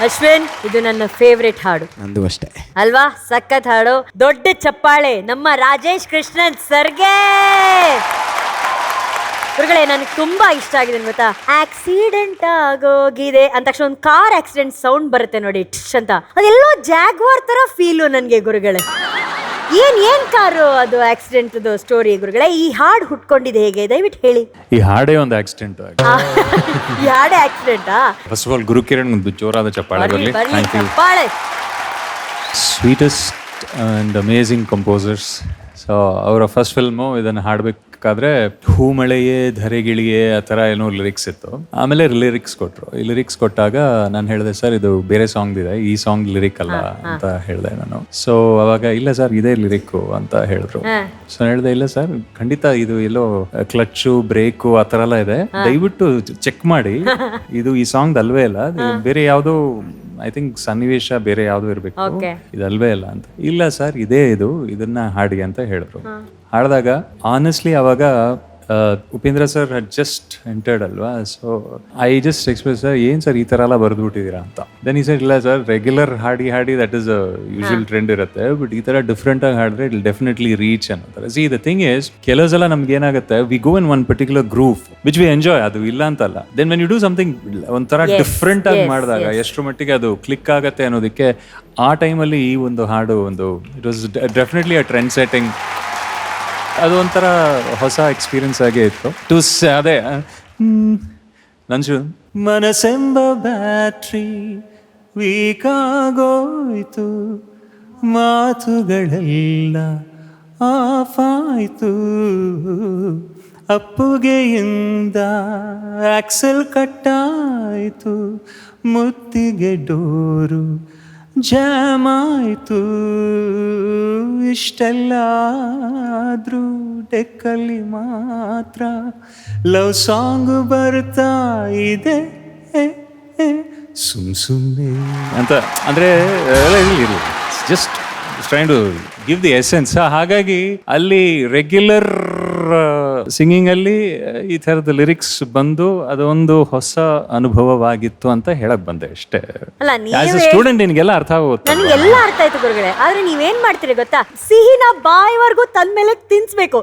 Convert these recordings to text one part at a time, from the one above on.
ಅಶ್ವಿನ್, ಇದು ನನ್ನ ಫೇವ್ರೆಟ್ ಹಾಡು. ನಂದು ಅಷ್ಟೇ ಅಲ್ವಾ? ಸಖತ್ ಹಾಡು. ದೊಡ್ಡ ಚಪ್ಪಾಳೆ ನಮ್ಮ ರಾಜೇಶ್ ಕೃಷ್ಣನ್ ಸರ್ಗೆ. ಗುರುಗಳೇ, ನನಗೆ ತುಂಬಾ ಇಷ್ಟ ಆಗಿದೆ ಗೊತ್ತಾ. ಆಕ್ಸಿಡೆಂಟ್ ಆಗೋಗಿದೆ ಅಂದ ತಕ್ಷಣ ಒಂದು ಕಾರ್ ಆಕ್ಸಿಡೆಂಟ್ ಸೌಂಡ್ ಬರುತ್ತೆ ನೋಡಿ, ಟಿಶ್ ಅಂತ. ಅದೆಲ್ಲೋ ಜಾಗ್ವಾರ್ ತರ ಫೀಲು ನನಗೆ ಗುರುಗಳೇ. ಏನ್ ಕಾರು ಅದು ಆಕ್ಸಿಡೆಂಟ್ ಸ್ಟೋರಿ ಗುರುಗಳೇ? ಈ ಹಾಡು ಹುಟ್ಕೊಂಡಿದೆ ಹೇಗೆ, ದಯವಿಟ್ಟು ಹೇಳಿ. ಈ ಹಾಡೇ ಒಂದು ಆಕ್ಸಿಡೆಂಟ್. ಈ ಹಾಡೇ ಆಕ್ಸಿಡೆಂಟಾ? ಫಸ್ಟ್ ಆಫ್ ಆಲ್ ಗುರುಕಿರಣ್ ಒಂದು ಜೋರಾದ ಚಪ್ಪಾಳೆ ಬರಲಿ. ಚಪ್ಪಾಳೆ. Sweetest and amazing composers. So ಅವರ ಫಸ್ಟ್ ಫಿಲ್ಮು ಇದನ್ನು ಹಾಡಬೇಕಾದ್ರೆ ಹೂ ಮಳೆಯೇ ಧರೆಗಿಳಿಯೇ ಆ ಥರ ಏನೋ ಲಿರಿಕ್ಸ್ ಇತ್ತು. ಆಮೇಲೆ ಲಿರಿಕ್ಸ್ ಕೊಟ್ಟರು. ಈ ಲಿರಿಕ್ಸ್ ಕೊಟ್ಟಾಗ ನಾನು ಹೇಳಿದೆ, ಸರ್ ಇದು ಬೇರೆ ಸಾಂಗ್ ಇದೆ, ಈ ಸಾಂಗ್ ಲಿರಿಕ್ ಅಲ್ಲ ಅಂತ ಹೇಳಿದೆ ನಾನು. ಸೊ ಅವಾಗ ಇಲ್ಲ ಸರ್ ಇದೇ ಲಿರಿಕ್ಕು ಅಂತ ಹೇಳಿದ್ರು. ಸೊ ಹೇಳಿದೆ, ಇಲ್ಲ ಸರ್ ಖಂಡಿತ ಇದು ಎಲ್ಲೋ ಕ್ಲಚ್ಚು ಬ್ರೇಕು ಆ ಥರ ಎಲ್ಲ ಇದೆ, ದಯವಿಟ್ಟು ಚೆಕ್ ಮಾಡಿ, ಇದು ಈ ಸಾಂಗ್ ಅಲ್ವೇ ಇಲ್ಲ, ಬೇರೆ ಯಾವುದೋ ಐ ಥಿಂಕ್ ಸನ್ನಿವೇಶ ಬೇರೆ ಯಾವ್ದು ಇರ್ಬೇಕು, ಇದಲ್ವೇ ಇಲ್ಲ ಅಂತ. ಇಲ್ಲ ಸರ್ ಇದೇ ಇದು, ಇದನ್ನ ಹಾಡಿ ಅಂತ ಹೇಳಿದ್ರು. ಹಾಡಿದಾಗ ಆನೆಸ್ಟ್ಲಿ ಅವಾಗ Upendra sir had just entered ಅಲ್ವಾ. So I just express, sir ಏನ್ ಸರ್ ಈ ತರ ಎಲ್ಲ ಬರ್ದ್ಬಿಟ್ಟಿದ್ದೀರಾ ಅಂತ. ದೆನ್ ಈ ಸರ್ ಇಲ್ಲ ಸರ್ ರೆಗ್ಯುಲರ್ ಹಾಡಿ ದಟ್ ಇಸ್ ಯೂಶುವಲ್ ಟ್ರೆಂಡ್ ಇರುತ್ತೆ, ಬಟ್ ಈ ತರ ಡಿಫ್ರೆಂಟ್ ಆಗಿ ಹಾಡಿದ್ರೆ ಇಟ್ ಡೆಫಿನೆಟ್ಲಿ ರೀಚ್ ಅನ್ನೋತಾರೆ. ಸಿ ದ ಥಿಂಗ್ ಇಸ್, ಕೆಲವು ಸಲ ನಮ್ಗೆ ಏನಾಗುತ್ತೆ, we go in one particular groove which we enjoy, ಅದು ಇಲ್ಲ ಅಂತಲ್ಲ. Then when you do something ಒಂಥರ ಡಿಫ್ರೆಂಟ್ ಆಗಿ ಮಾಡಿದಾಗ ಎಷ್ಟರ ಮಟ್ಟಿಗೆ ಅದು ಕ್ಲಿಕ್ ಆಗತ್ತೆ ಅನ್ನೋದಕ್ಕೆ ಆ ಟೈಮಲ್ಲಿ ಈ ಒಂದು ಹಾಡು ಒಂದು it was definitely a trend setting. ಅದು ಒಂಥರ ಹೊಸ ಎಕ್ಸ್ಪೀರಿಯನ್ಸ್ ಆಗೇ ಇತ್ತು. ಅದೇ ನನ್ಸು ಮನಸ್ಸೆಂಬ ಬ್ಯಾಟ್ರಿ ವೀಕ್ ಆಗೋಯ್ತು, ಮಾತುಗಳೆಲ್ಲ ಆಫ್ ಆಯ್ತು, ಅಪ್ಪುಗೆಯಿಂದ ಆಕ್ಸೆಲ್ ಕಟ್ಟಾಯ್ತು, ಮುತ್ತಿಗೆ ಡೋರು ಜಾಮ್ ಆಯ್ತು, ಇಷ್ಟೆಲ್ಲಾದ್ರೂ ಡೆಕ್ಕಲ್ಲಿ ಮಾತ್ರ ಲವ್ ಸಾಂಗ್ ಬರ್ತಾ ಇದೆ ಸುಮ್ಮನೆ ಅಂತ. ಅಂದರೆ just train to give the essence. ಹಾಗಾಗಿ ಅಲ್ಲಿ ರೆಗ್ಯುಲರ್ ಸಿಂಗಿಂಗ್ ಅಲ್ಲಿ ಈ ಥರದ ಲಿರಿಕ್ಸ್ ಬಂದು ಅದೊಂದು ಹೊಸ ಅನುಭವವಾಗಿತ್ತು ಅಂತ ಹೇಳಕ್ ಬಂದೆ ಅಷ್ಟೇ. ಆಸ್ ಎ ಸ್ಟೂಡೆಂಟ್ ನಿನ್ಗೆಲ್ಲ ಅರ್ಥ ಆಗುತ್ತೆ. ನನಗೆಲ್ಲ ಅರ್ಥ ಆಯ್ತು ಗುರುಗಳೇ. ಆದ್ರೆ ನೀವೇನ್ ಮಾಡ್ತೀರಿ ಗೊತ್ತಾ, ಸಿಹಿನ ಬಾಯಿವರೆಗೂ ತಂದ ಮೇಲೆ ತಿನ್ಸ್ಬೇಕು.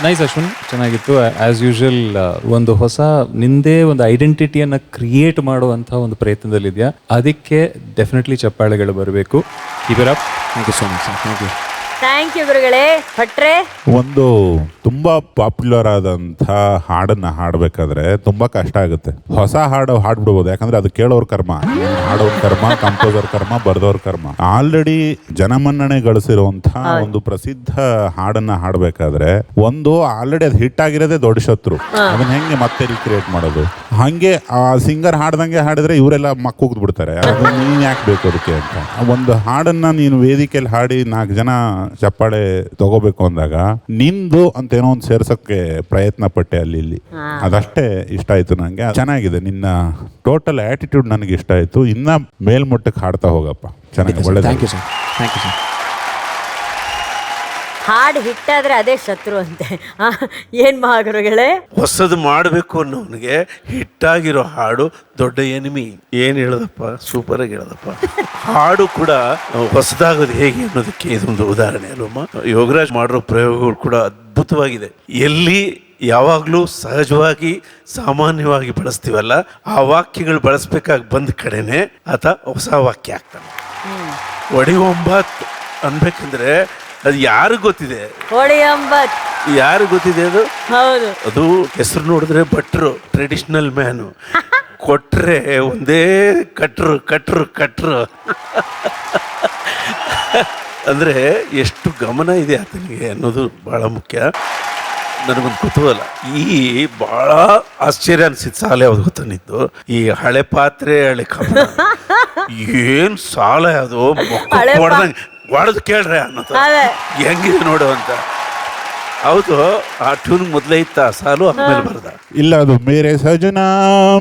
ನೈಸ್ ಅಶ್ವಿನ್, ಚೆನ್ನಾಗಿತ್ತು. ಆಸ್ ಯೂಶುವಲ್ ಒಂದು ಹೊಸ ನಿಂದೇ ಒಂದು ಐಡೆಂಟಿಟಿಯನ್ನು ಕ್ರಿಯೇಟ್ ಮಾಡುವಂಥ ಒಂದು ಪ್ರಯತ್ನದಲ್ಲಿದೆಯಾ, ಅದಕ್ಕೆ ಡೆಫಿನೆಟ್ಲಿ ಚಪ್ಪಾಳೆಗಳು ಬರಬೇಕು. Keep it up. Thank you so much. Thank you ಗುರುಗಳೇ. ಭಟ್ರೆ, ಒಂದು ತುಂಬಾ ಪಾಪ್ಯುಲರ್ ಆದಂಥ ಹಾಡನ್ನ ಹಾಡಬೇಕಾದ್ರೆ ತುಂಬಾ ಕಷ್ಟ ಆಗುತ್ತೆ. ಹೊಸ ಹಾಡು ಹಾಡ್ಬಿಡ್ಬೋದು, ಯಾಕಂದ್ರೆ ಅದು ಕೇಳೋರ್ ಕರ್ಮ, ಹಾಡೋರ್ ಕರ್ಮ, ಕಂಪೋಸರ್ ಕರ್ಮ, ಬರ್ದೋರ್ ಕರ್ಮ. ಆಲ್ರೆಡಿ ಜನಮನ್ನಣೆ ಗಳಿಸಿರುವಂತಹ ಒಂದು ಪ್ರಸಿದ್ಧ ಹಾಡನ್ನ ಹಾಡ್ಬೇಕಾದ್ರೆ ಒಂದು ಆಲ್ರೆಡಿ ಅದು ಹಿಟ್ ಆಗಿರೋದೇ ದೊಡ್ಡ ಶತ್ರು. ಅದನ್ನ ಹೆಂಗೆ ಮತ್ತೆ ರೀಕ್ರಿಯೇಟ್ ಮಾಡೋದು? ಹಂಗೆ ಆ ಸಿಂಗರ್ ಹಾಡ್ದಂಗೆ ಹಾಡಿದ್ರೆ ಇವರೆಲ್ಲ ಮಕ್ಕುಗ್ದು ಬಿಡ್ತಾರೆ, ಅದು ನೀನ್ ಯಾಕೆ ಬೇಕು ಅದಕ್ಕೆ ಅಂತ. ಒಂದು ಹಾಡನ್ನ ನೀನು ವೇದಿಕೆಯಲ್ಲಿ ಹಾಡಿ 4 ಜನ ಚಪ್ಪಾಳೆ ತಗೋಬೇಕು ಅಂದಾಗ ನಿಂದು ಅಂತ ಏನೋ ಒಂದು ಸೇರ್ಸಕ್ಕೆ ಪ್ರಯತ್ನ ಪಟ್ಟೆ ಅಲ್ಲಿ ಇಲ್ಲಿ. ಅದಷ್ಟೇ ಇಷ್ಟ ಆಯ್ತು ನಂಗೆ. ಚೆನ್ನಾಗಿದೆ, ನಿನ್ನ ಟೋಟಲ್ ಆಟಿಟ್ಯೂಡ್ ನನಗೆ ಇಷ್ಟ ಆಯ್ತು. ಇನ್ನ ಮೇಲ್ಮಟ್ಟಕ್ಕೆ ಹಾಡ್ತಾ ಹೋಗಪ್ಪ, ಚೆನ್ನಾಗಿ ಒಳ್ಳೆ. Thank you sir. Thank you sir. ಹಾಡು ಹಿಟ್ಟಾದ್ರೆ ಅದೇ ಶತ್ರು ಅಂತೆ. ಏನ್ ಮಹಾಗುರುಗಳೇ, ಹೊಸದು ಮಾಡಬೇಕು ಅನ್ನೋನಿಗೆ ಹಿಟ್ಟಾಗಿರೋ ಹಾಡು ದೊಡ್ಡ ಎನಿಮಿ. ಏನ್ ಹೇಳದಪ್ಪ, ಸೂಪರ್ ಆಗಿ ಹೇಳದಪ್ಪ. ಹಾಡು ಕೂಡ ಹೊಸದಾಗೋದು ಹೇಗೆ ಅನ್ನೋದಕ್ಕೆ ಇದೊಂದು ಉದಾಹರಣೆ ಅಲ್ವಮ್ಮ. ಯೋಗರಾಜ್ ಮಾಡಿರೋ ಪ್ರಯೋಗಗಳು ಕೂಡ ಅದ್ಭುತವಾಗಿದೆ. ಎಲ್ಲಿ ಯಾವಾಗಲೂ ಸಹಜವಾಗಿ ಸಾಮಾನ್ಯವಾಗಿ ಬಳಸ್ತೀವಲ್ಲ, ಆ ವಾಕ್ಯಗಳು ಬಳಸ್ಬೇಕಾಗಿ ಬಂದ ಕಡೆನೆ ಆತ ಹೊಸ ವಾಕ್ಯ ಆಗ್ತಾನೆ. ಒಡಿಯೊಂಬತ್ ಅನ್ಬೇಕಂದ್ರೆ ಅದು ಯಾರು ಗೊತ್ತಿದೆ? ಯಾರು ಗೊತ್ತಿದೆ ಅದು? ಹೌದು, ಅದು ಹೆಸರು ನೋಡಿದ್ರೆ ಭಟ್ರು, ಟ್ರೆಡಿಷನಲ್ ಮ್ಯಾನು. ಕೊಟ್ರೆ ಒಂದೇ ಕಟ್ರು ಅಂದ್ರೆ ಎಷ್ಟು ಗಮನ ಇದೆ ಆತನಿಗೆ ಅನ್ನೋದು ಬಹಳ ಮುಖ್ಯ. ನನಗೊಂದು ಕುತೂಹಲ, ಈ ಬಹಳ ಆಶ್ಚರ್ಯ ಅನ್ಸಿದ್ ಸಾಲ ಯಾವ್ದು ಗೊತ್ತನಿದ್ದು, ಈ ಹಳೆ ಪಾತ್ರೆ ಹಳೆ ಕಬ್ಬ ಏನ್ ಸಾಲ ಅದು ಹೊಡೆದು ಕೇಳ್ರೆ ಅನ್ನೋದು ಹೆಂಗಿದೆ ನೋಡು ಅಂತ. ಹೌದು, ಆ ಟ್ಯೂನ್ ಮೊದಲೇ ಇತ್ತ ಸಾಲು ಆಮೇಲೆ ಬರ್ದ. ಇಲ್ಲ, ಅದು ಮೇರೆ ಸಜನಾ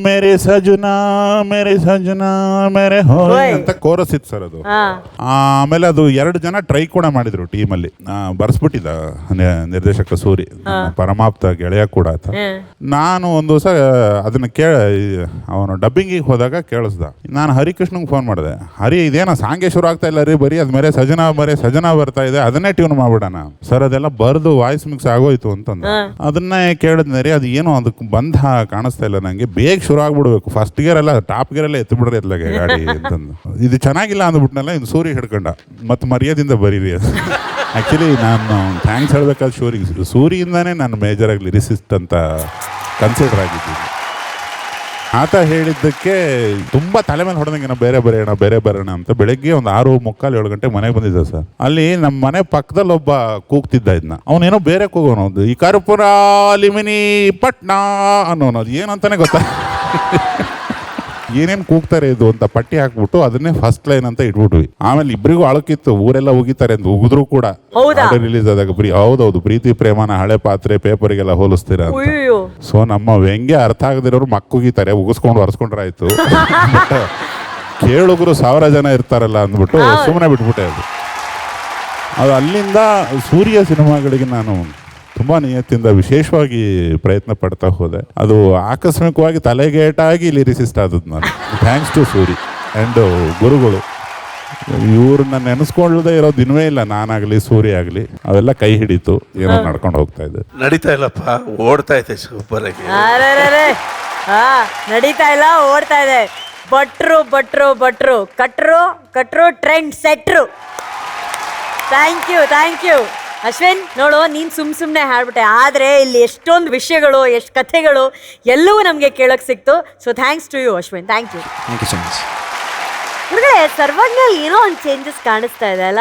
ಮೇರೆ ಸಜನಾ ಮೇರೆ ಸಜನಾ ಮೇರೆ ಹೋಯ್ ಅಂತ ಕೋರಸ್ ಇತ್ತು ಸರ್ ಅದು. ಆಮೇಲೆ ಅದು 2 ಜನ ಟ್ರೈ ಕೂಡ ಮಾಡಿದ್ರು ಟೀಮಲ್ಲಿ. ಬರ್ಸ್ಬಿಟ್ಟಿದ್ದ ನಿರ್ದೇಶಕ ಸೂರಿ, ಪರಮಾಪ್ತ ಗೆಳೆಯ ಕೂಡ ಆತ. ನಾನು ಒಂದು ದಿವಸ ಅದನ್ನ ಅವನು ಡಬ್ಬಿಂಗಿಗೆ ಹೋದಾಗ ಕೇಳಿಸ್ದ. ನಾನು ಹರಿಕೃಷ್ಣಂಗೆ ಫೋನ್ ಮಾಡಿದೆ, ಹರಿ ಇದೇನೋ ಸಾಂಗೆ ಶುರು ಆಗ್ತಾ ಇಲ್ಲ ರೀ, ಬರೀ ಅದು ಮೇರೆ ಸಜನಾ ಬರ್ತಾ ಇದೆ, ಅದನ್ನೇ ಟ್ಯೂನ್ ಮಾಡ್ಬಿಡೋಣ ಸರ್. ಅದೆಲ್ಲ ಬರ್ದು ವಾಯ್ಸ್ ಮಿಕ್ಸ್ ಆಗೋಯ್ತು ಅಂತಂದು ಅದನ್ನೇ ಕೇಳಿದ್ನ ರೀ. ಅದು ಏನೋ ಅದಕ್ಕೆ ಬಂಧ ಕಾಣಿಸ್ತಾ ಇಲ್ಲ ನಂಗೆ, ಬೇಗ ಶುರು ಆಗ್ಬಿಡ್ಬೇಕು, ಫಸ್ಟ್ ಗೇರ್ ಎಲ್ಲ ಟಾಪ್ ಗೇರ್ ಎಲ್ಲ ಎತ್ತು ಬಿಡ್ರಿ ಎತ್ಲಾಗೆ ಗಾಡಿ ಅಂತಂದು. ಇದು ಚೆನ್ನಾಗಿಲ್ಲ ಅಂದ್ಬಿಟ್ನಲ್ಲ, ಇನ್ನು ಸೂರಿ ಹಿಡ್ಕೊಂಡ ಮತ್ತೆ ಮರ್ಯಾದಿಂದ ಬರೀರಿ ಅದು. ಆ್ಯಕ್ಚುಲಿ ನಾನು ಥ್ಯಾಂಕ್ಸ್ ಹೇಳ್ಬೇಕಾದ್ರೆ ಸೂರಿಯಿಂದಾನೇ ನಾನು ಮೇಜರ್ ಆಗಿ ಲಿರಿಸಿಸ್ಟ್ ಅಂತ ಕನ್ಸಿಡರ್ ಆಗಿದ್ದೀನಿ. ಆತ ಹೇಳಿದ್ದಕ್ಕೆ ತುಂಬ ತಲೆ ಮೇಲೆ ಹೊಡೆದಂಗೆ ನಾವು ಬೇರೆ ಬರೋಣ ಅಂತ. ಬೆಳಗ್ಗೆ ಒಂದು 6:45, 7 ಗಂಟೆಗೆ ಮನೆಗೆ ಬಂದಿದ್ದೆ ಸರ್. ಅಲ್ಲಿ ನಮ್ಮ ಮನೆ ಪಕ್ಕದಲ್ಲಿ ಒಬ್ಬ ಕೂಗ್ತಿದ್ದ ಇದನ್ನ. ಅವನೇನೋ ಬೇರೆ ಕೂಗೋನು, ಈ ಕರ್ಪೂರ ಲಿಮಿನಿ ಪಟ್ನಾ ಅನ್ನೋನು, ಅದು ಏನಂತಾನೆ ಗೊತ್ತಾ ಏನೇನು ಕೂಗ್ತಾರೆ ಇದು ಅಂತ ಪಟ್ಟಿ ಹಾಕ್ಬಿಟ್ಟು ಅದನ್ನೇ ಫಸ್ಟ್ ಲೈನ್ ಅಂತ ಇಟ್ಬಿಟ್ವಿ. ಆಮೇಲೆ ಇಬ್ಬರಿಗೂ ಅಳಕಿತ್ತು, ಊರೆಲ್ಲ ಉಗಿತಾರೆ ಅಂತ ಉಗಿದ್ರು ಕೂಡ ರಿಲೀಸ್ ಆದಾಗ ಹೌದೌದು ಪ್ರೀತಿ ಪ್ರೇಮನ ಹಳೆ ಪಾತ್ರೆ ಪೇಪರಿಗೆಲ್ಲ ಹೋಲಿಸ್ತೀರ ಅಂತ. ಸೊ ನಮ್ಮ ವ್ಯಂಗ್ಯ ಅರ್ಥ ಆಗದಿರೋರು ಮಕ್ಕುಗಿತಾರೆ, ಉಗಿಸ್ಕೊಂಡು ಒರೆಸ್ಕೊಂಡ್ರಾಯ್ತು. ಕೇಳುಗರು 1000 ಜನ ಇರ್ತಾರಲ್ಲ ಅಂದ್ಬಿಟ್ಟು ಸುಮ್ಮನೆ ಬಿಟ್ಬಿಟ್ಟೆ. ಅದು ಅಲ್ಲಿಂದ ಸೂರ್ಯ ಸಿನಿಮಾಗಳಿಗೆ ನಾನು ತುಂಬ ನಿಯತ್ತಿಂದ ವಿಶೇಷವಾಗಿ ಪ್ರಯತ್ನ ಪಡ್ತಾ ಹೋದೆ. ಅದು ಆಕಸ್ಮಿಕವಾಗಿ ತಲೆಗೇಟಾಗಿ ಲಿರಿಸಿಸ್ಟ್ ಆದದ್ದು ನಾನು. ಥ್ಯಾಂಕ್ಸ್ ಟು ಸೂರಿ ಆ್ಯಂಡ್ ಗುರುಗಳು. ಇವ್ರನ್ನ ನೆನೆಸ್ಕೊಳ್ಳದೆ ಇರೋ ದಿನವೇ ಇಲ್ಲ, ನಾನಾಗಲಿ ಸೂರಿ ಆಗಲಿ. ಅವೆಲ್ಲ ಕೈ ಹಿಡಿತು, ಏನೋ ನಡ್ಕೊಂಡು ಹೋಗ್ತಾ ಇದೆ. ನಡೀತಾ ಇಲ್ಲಪ್ಪ, ಓಡ್ತಾ ಇದೆ ಸೂಪರ್ ಆಗಿ. ನಡೀತಾ ಇಲ್ಲ, ಓಡ್ತಾ ಇದೆ. ಭಟ್ರು ಕಟ್ರು ಟ್ರೆಂಡ್ ಸೆಟ್ರು. Thank you Ashwin. ನೋಡು, ನೀನು ಸುಮ್ಮನೆ ಹಾಡ್ಬಿಟ್ಟೆ, ಆದರೆ ಇಲ್ಲಿ ಎಷ್ಟೊಂದು ವಿಷಯಗಳು, ಎಷ್ಟು ಕಥೆಗಳು ಎಲ್ಲವೂ ನಮಗೆ ಕೇಳೋಕ್ಕೆ ಸಿಕ್ತು. So thanks to you Ashwin. Thank you so much. ಹುಡುಗರೆ, ಸರ್ವಜ್ಞಲ್ಲಿ ಏನೋ ಒಂದು ಚೇಂಜಸ್ ಕಾಣಿಸ್ತಾ ಇದೆ ಅಲ್ಲ?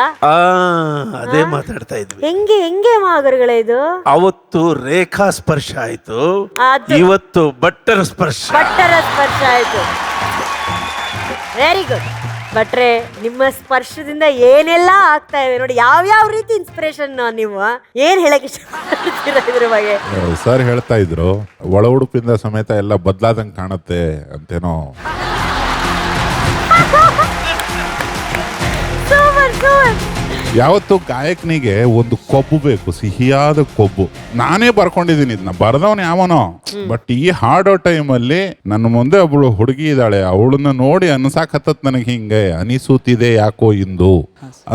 ಅದೇ ಮಾತಾಡ್ತಾ ಇದ್ವಿ. ಹೆಂಗೆ ಮಾಗರುಗಳೇ ಇದು? ಅವತ್ತು ರೇಖಾ ಸ್ಪರ್ಶ ಆಯ್ತು, ಇವತ್ತು ಬಟ್ಟರ ಸ್ಪರ್ಶ ಆಯ್ತು. ವೆರಿ ಗುಡ್ ಭಟ್ರೆ, ನಿಮ್ಮ ಸ್ಪರ್ಶದಿಂದ ಏನೆಲ್ಲ ಆಗ್ತಾ ಇದೆ ನೋಡಿ. ಯಾವ ರೀತಿ ಇನ್ಸ್ಪಿರೇಷನ್ ನೀವು ಏನ್ ಹೇಳಕ್ ಇಷ್ಟಪಡ್ತೀರಾ ಇದ್ರ ಬಗ್ಗೆ? ಸರ್ ಹೇಳ್ತಾ ಇದ್ರು, ಒಳ ಉಡುಪಿಂದ ಸಮೇತ ಎಲ್ಲ ಬದಲಾದಂಗೆ ಕಾಣುತ್ತೆ ಅಂತೇನೋ. ಯಾವತ್ತು ಗಾಯಕನಿಗೆ ಒಂದು ಕೊಬ್ಬು ಬೇಕು, ಸಿಹಿಯಾದ ಕೊಬ್ಬು. ನಾನೇ ಬರ್ಕೊಂಡಿದ್ದೀನಿ ಇದನ್ನ, ಬರ್ದವನು ಯಾವನೋ. ಬಟ್ ಈ ಹಾಡೋ ಟೈಮಲ್ಲಿ ನನ್ನ ಮುಂದೆ ಒಬ್ಳು ಹುಡುಗಿ ಇದ್ದಾಳೆ, ಅವಳನ್ನ ನೋಡಿ ಅನ್ಸಾಕತ್ತತ್ ನನಗೆ ಹಿಂಗೆ ಅನಿಸುತ್ತಿದೆ ಯಾಕೋ ಇಂದು.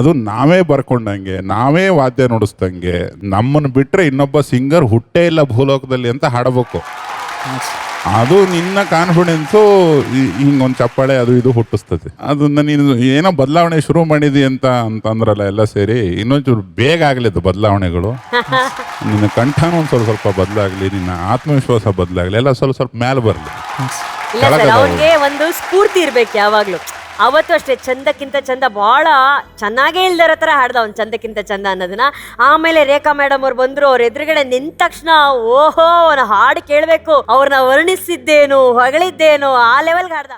ಅದು ನಾವೇ ಬರ್ಕೊಂಡಂಗೆ, ನಾವೇ ವಾದ್ಯ ನುಡಿಸ್ದಂಗೆ, ನಮ್ಮನ್ನು ಬಿಟ್ರೆ ಇನ್ನೊಬ್ಬ ಸಿಂಗರ್ ಹುಟ್ಟೇ ಇಲ್ಲ ಭೂಲೋಕದಲ್ಲಿ ಅಂತ ಹಾಡಬೇಕು. ಅದು ನಿನ್ನ ಕಾನ್ಫಿಡೆನ್ಸು ಹಿಂಗೊಂದು ಚಪ್ಪಾಳೆ ಅದು ಇದು ಹುಟ್ಟಿಸ್ತದೆ. ಅದನ್ನ ನೀನು ಏನೋ ಬದಲಾವಣೆ ಶುರು ಮಾಡಿದಿ ಅಂತಂದ್ರಲ್ಲ ಎಲ್ಲ ಸೇರಿ, ಇನ್ನೊಂಚೂರು ಬೇಗ ಆಗಲಿ ಅದು ಬದಲಾವಣೆಗಳು. ನಿನ್ನ ಕಂಠನೂ ಒಂದು ಸ್ವಲ್ಪ ಬದಲಾಗಲಿ, ನಿನ್ನ ಆತ್ಮವಿಶ್ವಾಸ ಬದಲಾಗಲಿ, ಎಲ್ಲ ಸ್ವಲ್ಪ ಮೇಲೆ ಬರಲಿ. ಅವ್ರಿಗೆ ಒಂದು ಸ್ಫೂರ್ತಿ ಇರ್ಬೇಕು ಯಾವಾಗ್ಲೂ. ಅವತ್ತು ಅಷ್ಟೇ ಚಂದಕ್ಕಿಂತ ಚಂದ, ಬಹಳ ಚೆನ್ನಾಗೇ ಇಲ್ದಿರೋ ಥರ ಹಾಡ್ದ ಅವ್ನು ಚಂದಕ್ಕಿಂತ ಚಂದ ಅನ್ನೋದನ್ನ. ಆಮೇಲೆ ರೇಖಾ ಮೇಡಮ್ ಅವ್ರು ಬಂದ್ರು, ಅವ್ರ ಎದುರುಗಡೆ ನಿಂತ ತಕ್ಷಣ ಓಹೋ ಅವನ ಹಾಡು ಕೇಳಬೇಕು, ಅವ್ರನ್ನ ವರ್ಣಿಸಿದ್ದೇನು ಹೊಗಳಿದ್ದೇನು ಆ ಲೆವೆಲ್ಗೆ ಹಾಡ್ದ.